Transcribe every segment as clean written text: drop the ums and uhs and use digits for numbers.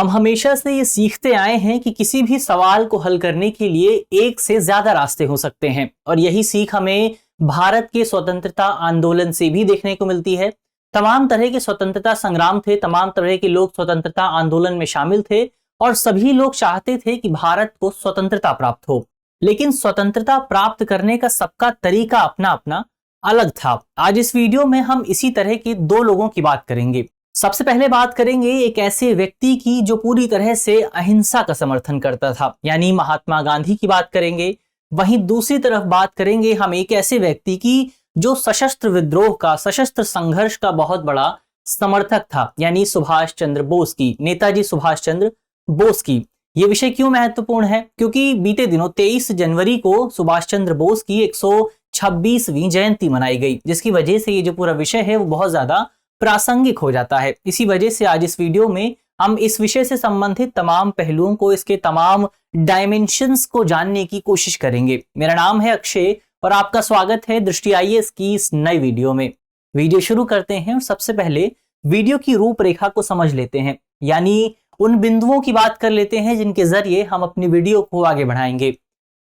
हम हमेशा से ये सीखते आए हैं कि किसी भी सवाल को हल करने के लिए एक से ज्यादा रास्ते हो सकते हैं, और यही सीख हमें भारत के स्वतंत्रता आंदोलन से भी देखने को मिलती है। तमाम तरह के स्वतंत्रता संग्राम थे, तमाम तरह के लोग स्वतंत्रता आंदोलन में शामिल थे और सभी लोग चाहते थे कि भारत को स्वतंत्रता प्राप्त हो। लेकिन स्वतंत्रता प्राप्त करने का सबका तरीका अपना अपना अलग था। आज इस वीडियो में हम इसी तरह के दो लोगों की बात करेंगे। सबसे पहले बात करेंगे एक ऐसे व्यक्ति की जो पूरी तरह से अहिंसा का समर्थन करता था, यानी महात्मा गांधी की बात करेंगे। वहीं दूसरी तरफ बात करेंगे हम एक ऐसे व्यक्ति की जो सशस्त्र विद्रोह का, सशस्त्र संघर्ष का बहुत बड़ा समर्थक था, यानी सुभाष चंद्र बोस की, नेताजी सुभाष चंद्र बोस की। यह विषय क्यों महत्वपूर्ण है? क्योंकि बीते दिनों 23 जनवरी को सुभाष चंद्र बोस की 126वीं जयंती मनाई गई, जिसकी वजह से ये जो पूरा विषय है वो बहुत ज्यादा प्रासंगिक हो जाता है। इसी वजह से आज इस वीडियो में हम इस विषय से संबंधित तमाम पहलुओं को, इसके तमाम डायमेंशंस को जानने की कोशिश करेंगे। मेरा नाम है अक्षय और आपका स्वागत है दृष्टि आईएएस की इस नई वीडियो में। वीडियो शुरू करते हैं और सबसे पहले वीडियो की रूपरेखा को समझ लेते हैं, यानी उन बिंदुओं की बात कर लेते हैं जिनके जरिए हम अपनी वीडियो को आगे बढ़ाएंगे।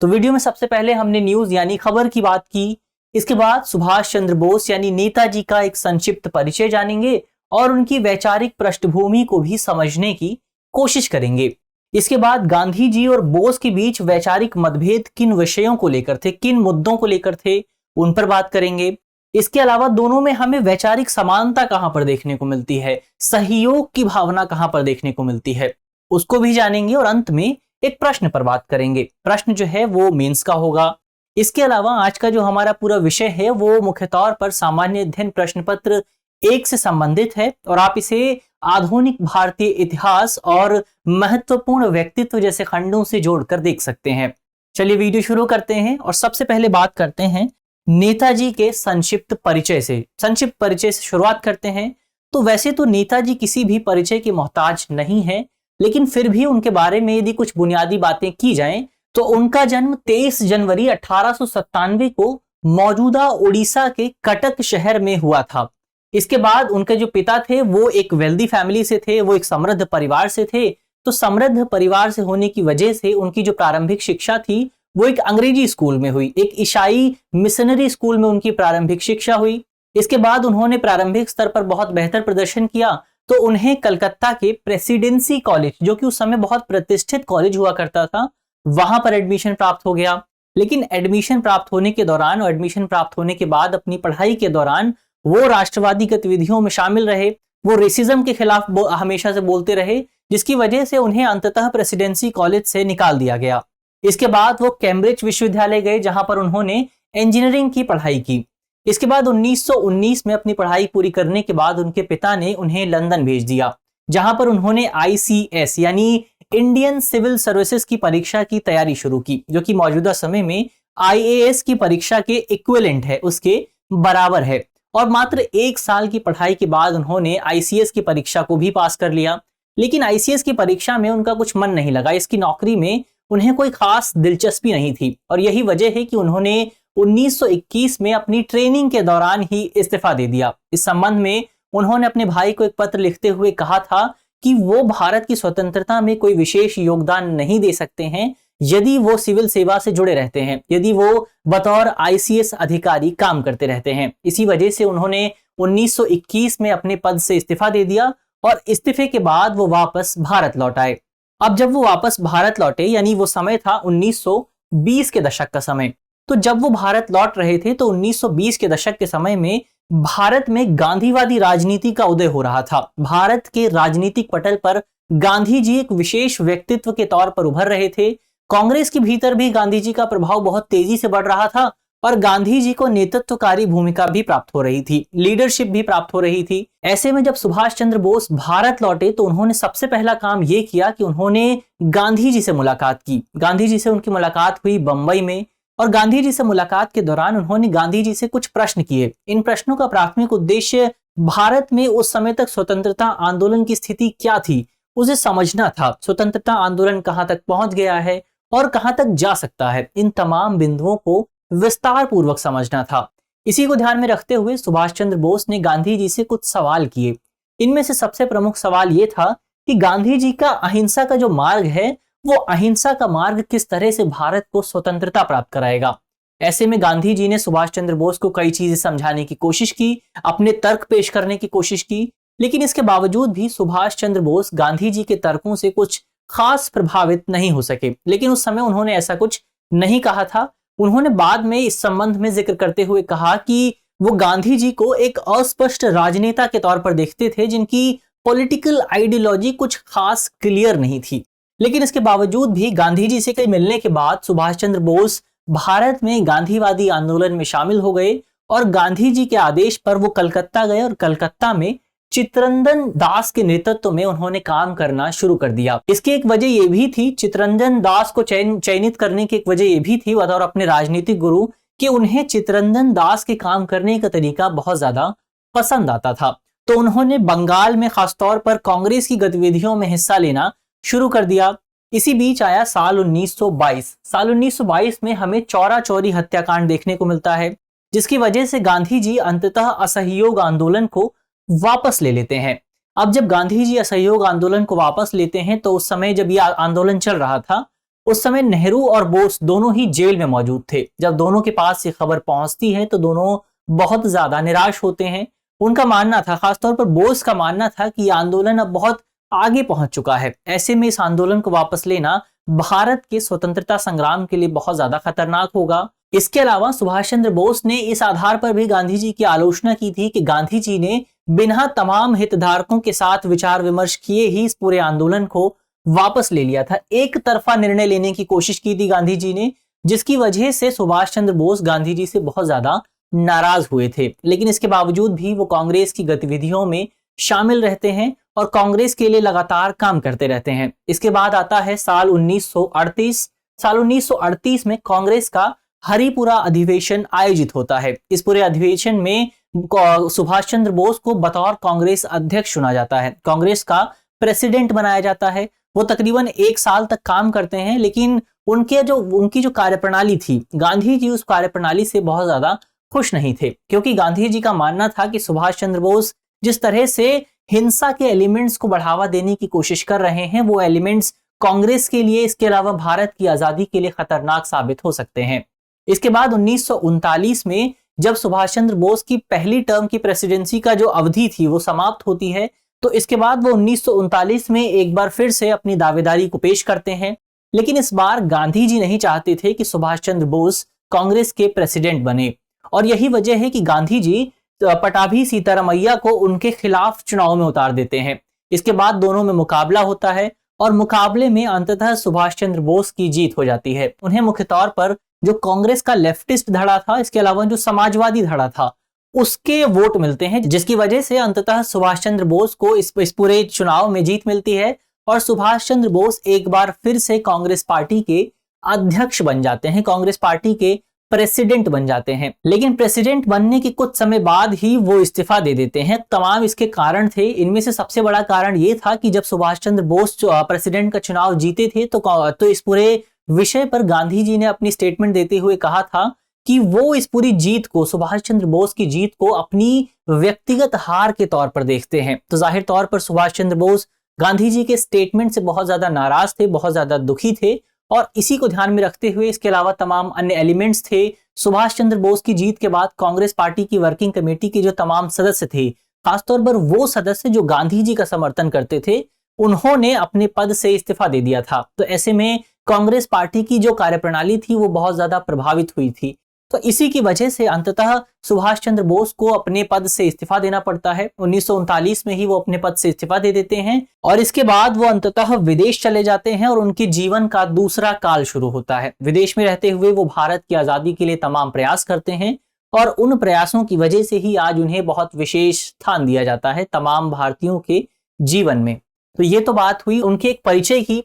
तो वीडियो में सबसे पहले हमने न्यूज यानी खबर की बात की। इसके बाद सुभाष चंद्र बोस यानी नेताजी का एक संक्षिप्त परिचय जानेंगे और उनकी वैचारिक पृष्ठभूमि को भी समझने की कोशिश करेंगे। इसके बाद गांधी जी और बोस के बीच वैचारिक मतभेद किन विषयों को लेकर थे, किन मुद्दों को लेकर थे, उन पर बात करेंगे। इसके अलावा दोनों में हमें वैचारिक समानता कहां पर देखने को मिलती है, सहयोग की भावना कहां पर देखने को मिलती है, उसको भी जानेंगे। और अंत में एक प्रश्न पर बात करेंगे। प्रश्न जो है वो मेंस का होगा। इसके अलावा आज का जो हमारा पूरा विषय है वो मुख्य तौर पर सामान्य अध्ययन प्रश्न पत्र 1 से संबंधित है और आप इसे आधुनिक भारतीय इतिहास और महत्वपूर्ण व्यक्तित्व जैसे खंडों से जोड़कर देख सकते हैं। चलिए वीडियो शुरू करते हैं और सबसे पहले बात करते हैं नेताजी के संक्षिप्त परिचय से। संक्षिप्त परिचय से शुरुआत करते हैं। तो वैसे तो नेताजी किसी भी परिचय के मोहताज नहीं है, लेकिन फिर भी उनके बारे में यदि कुछ बुनियादी बातें की जाएं तो उनका जन्म 23 जनवरी 1897 को मौजूदा उड़ीसा के कटक शहर में हुआ था। इसके बाद उनके जो पिता थे वो एक वेल्दी फैमिली से थे, वो एक समृद्ध परिवार से थे। तो समृद्ध परिवार से होने की वजह से उनकी जो प्रारंभिक शिक्षा थी वो एक अंग्रेजी स्कूल में हुई, एक ईसाई मिशनरी स्कूल में उनकी प्रारंभिक शिक्षा हुई। इसके बाद उन्होंने प्रारंभिक स्तर पर बहुत बेहतर प्रदर्शन किया तो उन्हें कलकत्ता के प्रेसिडेंसी कॉलेज, जो कि उस समय बहुत प्रतिष्ठित कॉलेज हुआ करता था, वहां पर एडमिशन प्राप्त हो गया। लेकिन एडमिशन प्राप्त होने के दौरान और एडमिशन प्राप्त होने के बाद अपनी पढ़ाई के दौरान वो राष्ट्रवादी गतिविधियों में शामिल रहे, वो रेसिज्म के खिलाफ हमेशा से बोलते रहे, जिसकी वजह से उन्हें अंततः प्रेसिडेंसी कॉलेज से निकाल दिया गया। इसके बाद वो कैम्ब्रिज विश्वविद्यालय गए, जहां पर उन्होंने इंजीनियरिंग की पढ़ाई की। इसके बाद 1919 में अपनी पढ़ाई पूरी करने के बाद उनके पिता ने उन्हें लंदन भेज दिया, जहां पर उन्होंने ICS यानी इंडियन सिविल सर्विसेज की परीक्षा की तैयारी शुरू की, जो कि मौजूदा समय में IAS की परीक्षा के इक्विवेलेंट है, उसके बराबर है। और मात्र 1 साल की पढ़ाई के बाद उन्होंने ICS की परीक्षा को भी पास कर लिया। लेकिन ICS की परीक्षा में उनका कुछ मन नहीं लगा, इसकी नौकरी में उन्हें कोई खास दिलचस्पी नहीं थी और यही वजह है कि उन्होंने 1921 में अपनी ट्रेनिंग के दौरान ही इस्तीफा दे दिया। इस संबंध में उन्होंने अपने भाई को एक पत्र लिखते हुए कहा था कि वो भारत की स्वतंत्रता में कोई विशेष योगदान नहीं दे सकते हैं यदि वो सिविल सेवा से जुड़े रहते हैं, यदि वो बतौर ICS अधिकारी काम करते रहते हैं। इसी वजह से उन्होंने 1921 में अपने पद से इस्तीफा दे दिया और इस्तीफे के बाद वो वापस भारत लौट आए। अब जब वो वापस भारत लौटे, यानी वो समय था 1920 के दशक का समय, तो जब वो भारत लौट रहे थे तो 1920 के दशक के समय में भारत में गांधीवादी राजनीति का उदय हो रहा था। भारत के राजनीतिक पटल पर गांधी जी एक विशेष व्यक्तित्व के तौर पर उभर रहे थे। कांग्रेस के भीतर भी गांधी जी का प्रभाव बहुत तेजी से बढ़ रहा था और गांधी जी को नेतृत्वकारी भूमिका भी प्राप्त हो रही थी, लीडरशिप भी प्राप्त हो रही थी। ऐसे में जब सुभाष चंद्र बोस भारत लौटे तो उन्होंने सबसे पहला काम यह किया कि उन्होंने गांधी जी से मुलाकात की। गांधी जी से उनकी मुलाकात हुई बंबई में और गांधी जी से मुलाकात के दौरान उन्होंने गांधी जी से कुछ प्रश्न किए। इन प्रश्नों का प्राथमिक उद्देश्य भारत में उस समय तक स्वतंत्रता आंदोलन की स्थिति क्या थी उसे समझना था। स्वतंत्रता आंदोलन कहां तक पहुंच गया है और कहां तक जा सकता है, इन तमाम बिंदुओं को विस्तार पूर्वक समझना था। इसी को ध्यान में रखते हुए सुभाष चंद्र बोस ने गांधी जी से कुछ सवाल किए। इनमें से सबसे प्रमुख सवाल यह था कि गांधी जी का अहिंसा का जो मार्ग है, वो अहिंसा का मार्ग किस तरह से भारत को स्वतंत्रता प्राप्त कराएगा। ऐसे में गांधी जी ने सुभाष चंद्र बोस को कई चीजें समझाने की कोशिश की, अपने तर्क पेश करने की कोशिश की, लेकिन इसके बावजूद भी सुभाष चंद्र बोस गांधी जी के तर्कों से कुछ खास प्रभावित नहीं हो सके। लेकिन उस समय उन्होंने ऐसा कुछ नहीं कहा था। उन्होंने बाद में इस संबंध में जिक्र करते हुए कहा कि वो गांधी जी को एक अस्पष्ट राजनेता के तौर पर देखते थे, जिनकी पॉलिटिकल आइडियोलॉजी कुछ खास क्लियर नहीं थी। लेकिन इसके बावजूद भी गांधी जी से कई मिलने के बाद सुभाष चंद्र बोस भारत में गांधीवादी आंदोलन में शामिल हो गए और गांधी जी के आदेश पर वो कलकत्ता गए और कलकत्ता में चित्तरंजन दास के नेतृत्व में उन्होंने काम करना शुरू कर दिया। इसकी एक वजह यह भी थी, चित्तरंजन दास को चयनित करने की एक वजह यह भी थी बतौर अपने राजनीतिक गुरु, कि उन्हें चित्तरंजन दास के काम करने का तरीका बहुत ज्यादा पसंद आता था। तो उन्होंने बंगाल में खासतौर पर कांग्रेस की गतिविधियों में हिस्सा लेना शुरू कर दिया। इसी बीच आया साल 1922। साल 1922 में हमें चौरा चौरी हत्याकांड देखने को मिलता है, जिसकी वजह से गांधी जी अंततः असहयोग आंदोलन को वापस ले लेते हैं। अब जब गांधी जी असहयोग आंदोलन को वापस लेते हैं तो उस समय जब यह आंदोलन चल रहा था, उस समय नेहरू और बोस दोनों ही जेल में मौजूद थे। जब दोनों के पास ये खबर पहुंचती है तो दोनों बहुत ज्यादा निराश होते हैं। उनका मानना था, खासतौर पर बोस का मानना था, कि यह आंदोलन अब बहुत आगे पहुंच चुका है। ऐसे में इस आंदोलन को वापस लेना भारत के स्वतंत्रता संग्राम के लिए बहुत ज्यादा खतरनाक होगा। इसके अलावा सुभाष चंद्र बोस ने इस आधार पर भी गांधी जी की आलोचना की थी कि गांधी जी ने बिना तमाम हितधारकों के साथ विचार विमर्श किए ही इस पूरे आंदोलन को वापस ले लिया था। एक तरफा निर्णय लेने की कोशिश की थी गांधी जी ने, जिसकी वजह से सुभाष चंद्र बोस गांधी जी से बहुत ज्यादा नाराज हुए थे। लेकिन इसके बावजूद भी वो कांग्रेस की गतिविधियों में शामिल रहते हैं और कांग्रेस के लिए लगातार काम करते रहते हैं। इसके बाद आता है साल 1938। साल 1938 में कांग्रेस का हरिपुरा अधिवेशन आयोजित होता है। इस पूरे अधिवेशन में सुभाष चंद्र बोस को बतौर कांग्रेस अध्यक्ष चुना जाता है, कांग्रेस का प्रेसिडेंट बनाया जाता है। वो तकरीबन 1 साल तक काम करते हैं, लेकिन उनकी जो कार्यप्रणाली थी, गांधी जी उस कार्यप्रणाली से बहुत ज्यादा खुश नहीं थे, क्योंकि गांधी जी का मानना था कि सुभाष चंद्र बोस जिस तरह से हिंसा के एलिमेंट्स को बढ़ावा देने की कोशिश कर रहे हैं, वो एलिमेंट्स कांग्रेस के लिए, इसके अलावा भारत की आजादी के लिए खतरनाक साबित हो सकते हैं। इसके बाद 1939 में जब सुभाष चंद्र बोस की पहली टर्म की प्रेसिडेंसी का जो अवधि थी वो समाप्त होती है, तो इसके बाद वो 1939 में एक बार फिर से अपनी दावेदारी को पेश करते हैं। लेकिन इस बार गांधी जी नहीं चाहते थे कि सुभाष चंद्र बोस कांग्रेस के प्रेसिडेंट बने, और यही वजह है कि गांधी जी पटाभी सीतारामैया को उनके खिलाफ चुनाव में उतार देते हैं। इसके बाद दोनों में मुकाबला होता है और मुकाबले में अंततः सुभाष चंद्र बोस की जीत हो जाती है। उन्हें मुख्य तौर पर जो कांग्रेस का लेफ्टिस्ट धड़ा था, इसके अलावा जो समाजवादी धड़ा था, उसके वोट मिलते हैं, जिसकी वजह से अंततः सुभाष चंद्र बोस को इस पूरे चुनाव में जीत मिलती है और सुभाष चंद्र बोस एक बार फिर से कांग्रेस पार्टी के अध्यक्ष बन जाते हैं, कांग्रेस पार्टी के प्रेसिडेंट बन जाते हैं। लेकिन प्रेसिडेंट बनने के कुछ समय बाद ही वो इस्तीफा दे देते हैं। तमाम इसके कारण थे, इनमें से सबसे बड़ा कारण ये था कि जब सुभाष चंद्र बोस प्रेसिडेंट का चुनाव जीते थे तो इस पूरे विषय पर गांधी जी ने अपनी स्टेटमेंट देते हुए कहा था कि वो इस पूरी जीत को, सुभाष चंद्र बोस की जीत को, अपनी व्यक्तिगत हार के तौर पर देखते हैं। तो जाहिर तौर पर सुभाष चंद्र बोस गांधी जी के स्टेटमेंट से बहुत ज्यादा नाराज थे, बहुत ज्यादा दुखी थे, और इसी को ध्यान में रखते हुए इसके अलावा तमाम अन्य एलिमेंट्स थे। सुभाष चंद्र बोस की जीत के बाद कांग्रेस पार्टी की वर्किंग कमेटी के जो तमाम सदस्य थे, खासतौर पर वो सदस्य जो गांधी जी का समर्थन करते थे, उन्होंने अपने पद से इस्तीफा दे दिया था। तो ऐसे में कांग्रेस पार्टी की जो कार्यप्रणाली थी वो बहुत ज्यादा प्रभावित हुई थी। तो इसी की वजह से अंततः सुभाष चंद्र बोस को अपने पद से इस्तीफा देना पड़ता है। 1939 में ही वो अपने पद से इस्तीफा दे देते हैं और इसके बाद वो अंततः विदेश चले जाते हैं और उनके जीवन का दूसरा काल शुरू होता है। विदेश में रहते हुए वो भारत की आजादी के लिए तमाम प्रयास करते हैं और उन प्रयासों की वजह से ही आज उन्हें बहुत विशेष स्थान दिया जाता है तमाम भारतीयों के जीवन में। तो ये तो बात हुई उनके एक परिचय की।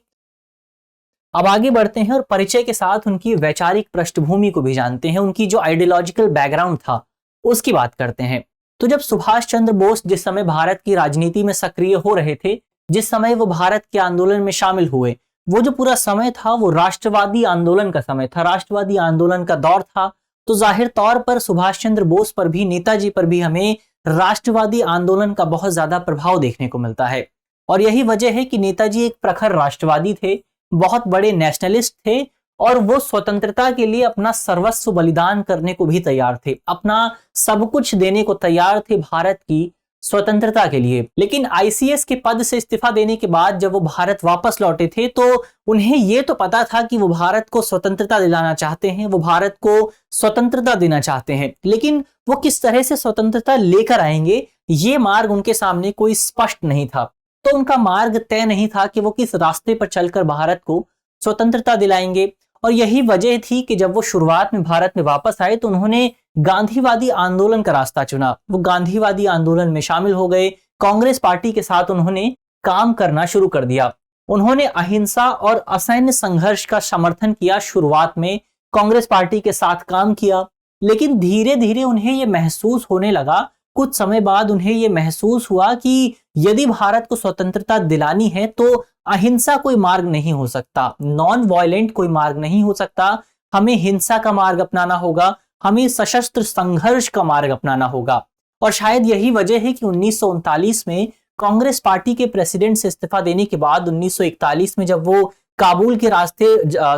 अब आगे बढ़ते हैं और परिचय के साथ उनकी वैचारिक पृष्ठभूमि को भी जानते हैं, उनकी जो आइडियोलॉजिकल बैकग्राउंड था उसकी बात करते हैं। तो जब सुभाष चंद्र बोस जिस समय भारत की राजनीति में सक्रिय हो रहे थे, जिस समय वो भारत के आंदोलन में शामिल हुए, वो जो पूरा समय था वो राष्ट्रवादी आंदोलन का समय था, राष्ट्रवादी आंदोलन का दौर था। तो जाहिर तौर पर सुभाष चंद्र बोस पर भी, नेताजी पर भी हमें राष्ट्रवादी आंदोलन का बहुत ज्यादा प्रभाव देखने को मिलता है। और यही वजह है कि नेताजी एक प्रखर राष्ट्रवादी थे, बहुत बड़े नेशनलिस्ट थे और वो स्वतंत्रता के लिए अपना सर्वस्व बलिदान करने को भी तैयार थे, अपना सब कुछ देने को तैयार थे भारत की स्वतंत्रता के लिए। लेकिन आईसीएस के पद से इस्तीफा देने के बाद जब वो भारत वापस लौटे थे तो उन्हें ये तो पता था कि वो भारत को स्वतंत्रता दिलाना चाहते हैं, वो भारत को स्वतंत्रता देना चाहते हैं, लेकिन वो किस तरह से स्वतंत्रता लेकर आएंगे ये मार्ग उनके सामने कोई स्पष्ट नहीं था। तो उनका मार्ग तय नहीं था कि वो किस रास्ते पर चलकर भारत को स्वतंत्रता दिलाएंगे। और यही वजह थी कि जब वो शुरुआत में भारत में वापस आए तो उन्होंने गांधीवादी आंदोलन का रास्ता चुना। वो गांधीवादी आंदोलन में शामिल हो गए, कांग्रेस पार्टी के साथ उन्होंने काम करना शुरू कर दिया। उन्होंने अहिंसा और असैन्य संघर्ष का समर्थन किया, शुरुआत में कांग्रेस पार्टी के साथ काम किया, लेकिन धीरे धीरे उन्हें यह महसूस होने लगा, कुछ समय बाद उन्हें यह महसूस हुआ कि यदि भारत को स्वतंत्रता दिलानी है तो अहिंसा कोई मार्ग नहीं हो सकता, नॉन वायलेंट कोई मार्ग नहीं हो सकता, हमें हिंसा का मार्ग अपनाना होगा, हमें सशस्त्र संघर्ष का मार्ग अपनाना होगा। और शायद यही वजह है कि 1939 में कांग्रेस पार्टी के प्रेसिडेंट से इस्तीफा देने के बाद 1941 में जब वो काबुल के रास्ते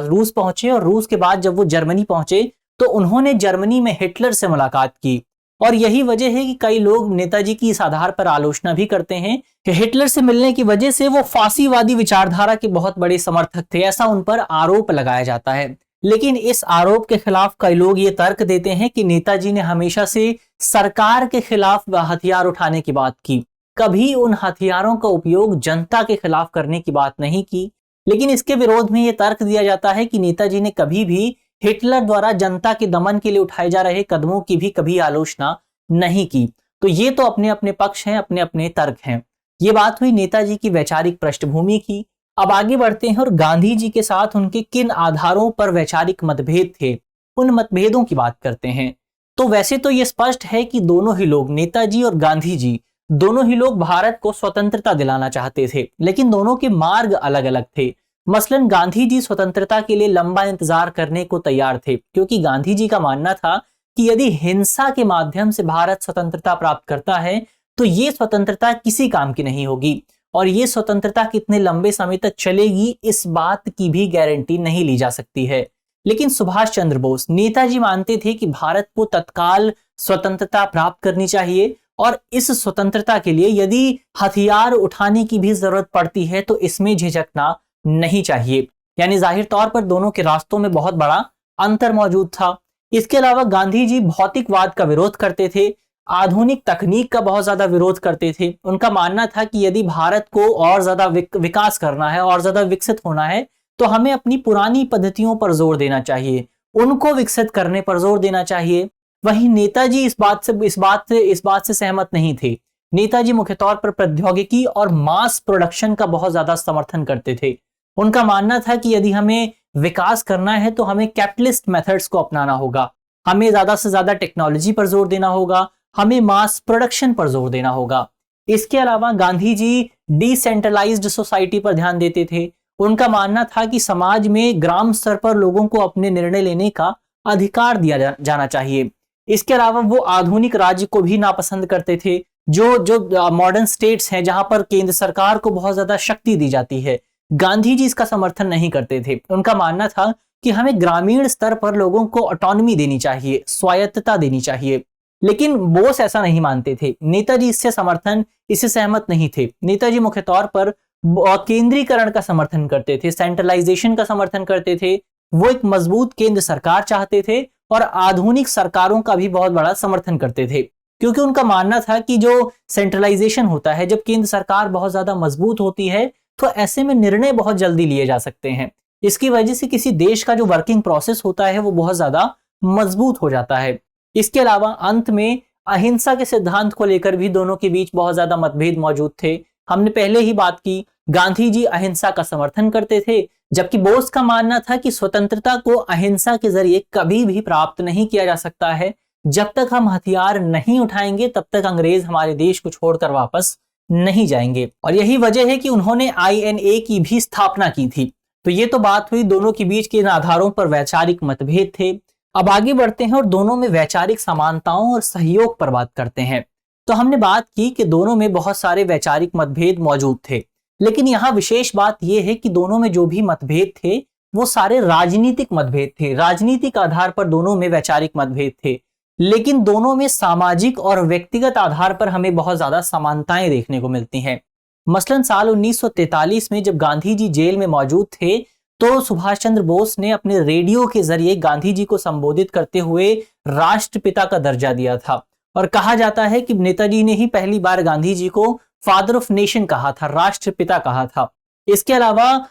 रूस पहुंचे और रूस के बाद जब वो जर्मनी पहुंचे तो उन्होंने जर्मनी में हिटलर से मुलाकात की। और यही वजह है कि कई लोग नेताजी की इस आधार पर आलोचना भी करते हैं कि हिटलर से मिलने की वजह से वो फांसीवादी विचारधारा के बहुत बड़े समर्थक थे, ऐसा उन पर आरोप लगाया जाता है। लेकिन इस आरोप के खिलाफ कई लोग ये तर्क देते हैं कि नेताजी ने हमेशा से सरकार के खिलाफ हथियार उठाने की बात की, कभी उन हथियारों का उपयोग जनता के खिलाफ करने की बात नहीं की। लेकिन इसके विरोध में यह तर्क दिया जाता है कि नेताजी ने कभी भी हिटलर द्वारा जनता के दमन के लिए उठाए जा रहे कदमों की भी कभी आलोचना नहीं की। तो ये तो अपने अपने पक्ष हैं, अपने अपने तर्क हैं। ये बात हुई नेताजी की वैचारिक पृष्ठभूमि की। अब आगे बढ़ते हैं और गांधी जी के साथ उनके किन आधारों पर वैचारिक मतभेद थे, उन मतभेदों की बात करते हैं। तो वैसे तो ये स्पष्ट है कि दोनों ही लोग, नेताजी और गांधी जी, दोनों ही लोग भारत को स्वतंत्रता दिलाना चाहते थे, लेकिन दोनों के मार्ग अलग अलग थे। मसलन गांधी जी स्वतंत्रता के लिए लंबा इंतजार करने को तैयार थे, क्योंकि गांधी जी का मानना था कि यदि हिंसा के माध्यम से भारत स्वतंत्रता प्राप्त करता है तो ये स्वतंत्रता किसी काम की नहीं होगी, और ये स्वतंत्रता कितने लंबे समय तक चलेगी इस बात की भी गारंटी नहीं ली जा सकती है। लेकिन सुभाष चंद्र बोस, नेताजी मानते थे कि भारत को तत्काल स्वतंत्रता प्राप्त करनी चाहिए, और इस स्वतंत्रता के लिए यदि हथियार उठाने की भी जरूरत पड़ती है तो इसमें झिझकना नहीं चाहिए। यानी जाहिर तौर पर दोनों के रास्तों में बहुत बड़ा अंतर मौजूद था। इसके अलावा गांधी जी भौतिकवाद का विरोध करते थे, आधुनिक तकनीक का बहुत ज्यादा विरोध करते थे। उनका मानना था कि यदि भारत को और ज्यादा विकास करना है और ज्यादा विकसित होना है तो हमें अपनी पुरानी पद्धतियों पर जोर देना चाहिए, उनको विकसित करने पर जोर देना चाहिए। वहीं नेताजी इस बात से सहमत नहीं थे। नेताजी मुख्य तौर पर प्रौद्योगिकी और मास प्रोडक्शन का बहुत ज्यादा समर्थन करते थे। उनका मानना था कि यदि हमें विकास करना है तो हमें कैपिटलिस्ट मेथड्स को अपनाना होगा, हमें ज्यादा से ज्यादा टेक्नोलॉजी पर जोर देना होगा, हमें मास प्रोडक्शन पर जोर देना होगा। इसके अलावा गांधी जी डिसेंट्रलाइज्ड सोसाइटी पर ध्यान देते थे। उनका मानना था कि समाज में ग्राम स्तर पर लोगों को अपने निर्णय लेने का अधिकार दिया जाना चाहिए। इसके अलावा वो आधुनिक राज्य को भी नापसंद करते थे, जो मॉडर्न स्टेट्स हैं जहां पर केंद्र सरकार को बहुत ज्यादा शक्ति दी जाती है। गांधी जी इसका समर्थन नहीं करते थे। उनका मानना था कि हमें ग्रामीण स्तर पर लोगों को ऑटोनॉमी देनी चाहिए, स्वायत्तता देनी चाहिए। लेकिन बोस ऐसा नहीं मानते थे। नेताजी इससे सहमत नहीं थे। नेताजी मुख्य तौर पर केंद्रीकरण का समर्थन करते थे, सेंट्रलाइजेशन का समर्थन करते थे। वो एक मजबूत केंद्र सरकार चाहते थे और आधुनिक सरकारों का भी बहुत बड़ा समर्थन करते थे, क्योंकि उनका मानना था कि जो सेंट्रलाइजेशन होता है, जब केंद्र सरकार बहुत ज्यादा मजबूत होती है तो ऐसे में निर्णय बहुत जल्दी लिए जा सकते हैं। इसकी वजह से किसी देश का जो वर्किंग प्रोसेस होता है वो बहुत ज्यादा मजबूत हो जाता है। इसके अलावा अंत में अहिंसा के सिद्धांत को लेकर भी दोनों के बीच बहुत ज्यादा मतभेद मौजूद थे। हमने पहले ही बात की, गांधी जी अहिंसा का समर्थन करते थे, जबकि बोस का मानना था कि स्वतंत्रता को अहिंसा के जरिए कभी भी प्राप्त नहीं किया जा सकता है। जब तक हम हथियार नहीं उठाएंगे तब तक अंग्रेज हमारे देश को छोड़कर वापस नहीं जाएंगे। और यही वजह है कि उन्होंने INA की भी स्थापना की थी। तो ये तो बात हुई दोनों के बीच के इन आधारों पर वैचारिक मतभेद थे। अब आगे बढ़ते हैं और दोनों में वैचारिक समानताओं और सहयोग पर बात करते हैं। तो हमने बात की कि दोनों में बहुत सारे वैचारिक मतभेद मौजूद थे, लेकिन यहाँ विशेष बात यह है कि दोनों में जो भी मतभेद थे वो सारे राजनीतिक मतभेद थे, राजनीतिक आधार पर दोनों में वैचारिक मतभेद थे, लेकिन दोनों में सामाजिक और व्यक्तिगत आधार पर हमें बहुत ज्यादा समानताएं देखने को मिलती हैं। मसलन साल 1943 में जब गांधी जी जेल में मौजूद थे तो सुभाष चंद्र बोस ने अपने रेडियो के जरिए गांधी जी को संबोधित करते हुए राष्ट्रपिता का दर्जा दिया था, और कहा जाता है कि नेताजी ने ही पहली बार गांधी जी को फादर ऑफ नेशन कहा था, राष्ट्रपिता कहा था। इसके अलावा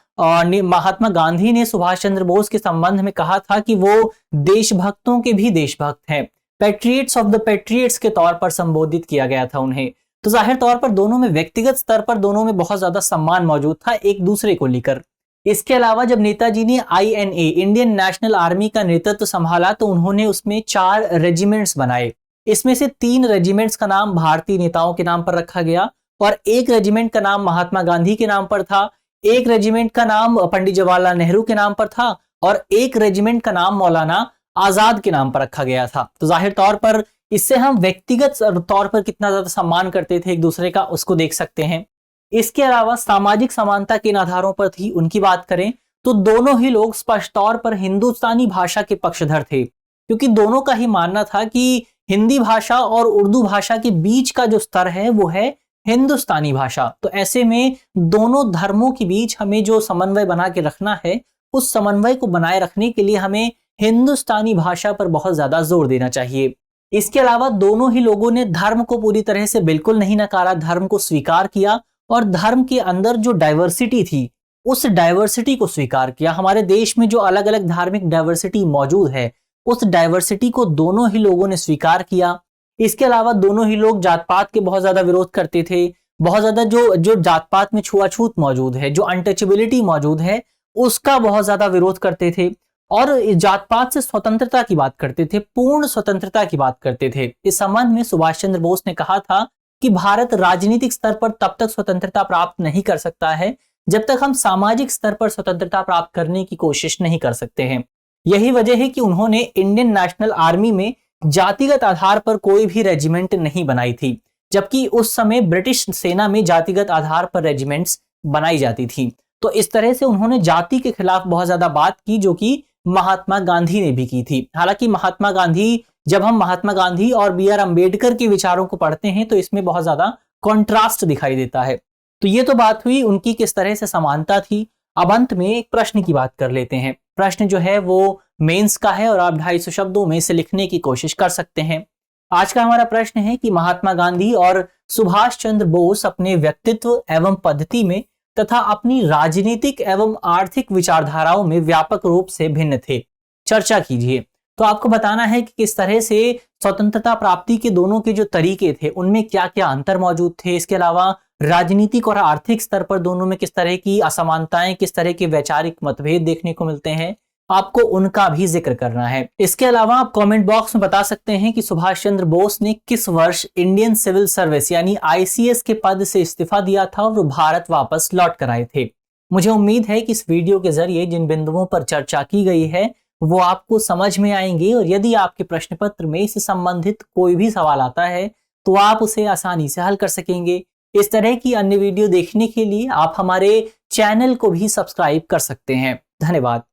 महात्मा गांधी ने सुभाष चंद्र बोस के संबंध में कहा था कि वो देशभक्तों के भी देशभक्त हैं, पैट्रियट्स ऑफ द पैट्रियट्स के तौर पर संबोधित किया गया था उन्हें। तो जाहिर तौर पर दोनों में व्यक्तिगत स्तर पर दोनों में बहुत ज्यादा सम्मान मौजूद था एक दूसरे को लेकर। इसके अलावा जब नेताजी ने INA इंडियन नेशनल आर्मी का नेतृत्व संभाला तो उन्होंने उसमें 4 रेजिमेंट्स बनाए। इसमें से 3 रेजिमेंट्स का नाम भारतीय नेताओं के नाम पर रखा गया और 1 रेजिमेंट का नाम महात्मा गांधी के नाम पर था, 1 रेजिमेंट का नाम पंडित जवाहरलाल नेहरू के नाम पर था और 1 रेजिमेंट का नाम मौलाना आजाद के नाम पर रखा गया था। तो जाहिर तौर पर इससे हम व्यक्तिगत तौर पर कितना ज्यादा सम्मान करते थे एक दूसरे का उसको देख सकते हैं। इसके अलावा सामाजिक समानता किन आधारों पर थी उनकी बात करें तो दोनों ही लोग स्पष्ट तौर पर हिंदुस्तानी भाषा के पक्षधर थे, क्योंकि दोनों का ही मानना था कि हिंदी भाषा और उर्दू भाषा के बीच का जो स्तर है वो है हिंदुस्तानी भाषा। तो ऐसे में दोनों धर्मों के बीच हमें जो समन्वय बना के रखना है उस समन्वय को बनाए रखने के लिए हमें हिंदुस्तानी भाषा पर बहुत ज्यादा जोर देना चाहिए। इसके अलावा दोनों ही लोगों ने धर्म को पूरी तरह से बिल्कुल नहीं नकारा, धर्म को स्वीकार किया और धर्म के अंदर जो डाइवर्सिटी थी उस डाइवर्सिटी को स्वीकार किया। हमारे देश में जो अलग अलग धार्मिक डाइवर्सिटी मौजूद है उस डाइवर्सिटी को दोनों ही लोगों ने स्वीकार किया। इसके अलावा दोनों ही लोग जात पात के बहुत ज्यादा विरोध करते थे, बहुत ज्यादा जो जात पात में छुआछूत मौजूद है, जो अनटचेबिलिटी मौजूद है उसका बहुत ज्यादा विरोध करते थे और जात पात से स्वतंत्रता की बात करते थे, पूर्ण स्वतंत्रता की बात करते थे। इस संबंध में सुभाष चंद्र बोस ने कहा था कि भारत राजनीतिक स्तर पर तब तक स्वतंत्रता प्राप्त नहीं कर सकता है जब तक हम सामाजिक स्तर पर स्वतंत्रता प्राप्त करने की कोशिश नहीं कर सकते हैं। यही वजह है कि उन्होंने इंडियन नेशनल आर्मी में जातिगत आधार पर कोई भी रेजिमेंट नहीं बनाई थी, जबकि उस समय ब्रिटिश सेना में जातिगत आधार पर रेजिमेंट्स बनाई जाती थी। तो इस तरह से उन्होंने जाति के खिलाफ बहुत ज्यादा बात की, जो कि महात्मा गांधी ने भी की थी। हालांकि महात्मा गांधी, जब हम महात्मा गांधी और BR अम्बेडकर के विचारों को पढ़ते हैं तो इसमें बहुत ज्यादा कॉन्ट्रास्ट दिखाई देता है। तो ये तो बात हुई उनकी किस तरह से समानता थी। अब अंत में एक प्रश्न की बात कर लेते हैं। प्रश्न जो है वो मेंस का है और आप 250 शब्दों में इसे लिखने की कोशिश कर सकते हैं। आज का हमारा प्रश्न है कि महात्मा गांधी और सुभाष चंद्र बोस अपने व्यक्तित्व एवं पद्धति में तथा अपनी राजनीतिक एवं आर्थिक विचारधाराओं में व्यापक रूप से भिन्न थे। चर्चा कीजिए। तो आपको बताना है कि किस तरह से स्वतंत्रता प्राप्ति के दोनों के जो तरीके थे उनमें क्या क्या अंतर मौजूद थे। इसके अलावा राजनीतिक और आर्थिक स्तर पर दोनों में किस तरह की असमानताएं, किस तरह के वैचारिक मतभेद देखने को मिलते हैं, आपको उनका भी जिक्र करना है। इसके अलावा आप कमेंट बॉक्स में बता सकते हैं कि सुभाष चंद्र बोस ने किस वर्ष इंडियन सिविल सर्विस यानी ICS के पद से इस्तीफा दिया था और वो भारत वापस लौट कर आए थे। मुझे उम्मीद है कि इस वीडियो के जरिए जिन बिंदुओं पर चर्चा की गई है वो आपको समझ में आएंगे और यदि आपके प्रश्न पत्र में इससे संबंधित कोई भी सवाल आता है तो आप उसे आसानी से हल कर सकेंगे। इस तरह की अन्य वीडियो देखने के लिए आप हमारे चैनल को भी सब्सक्राइब कर सकते हैं। धन्यवाद।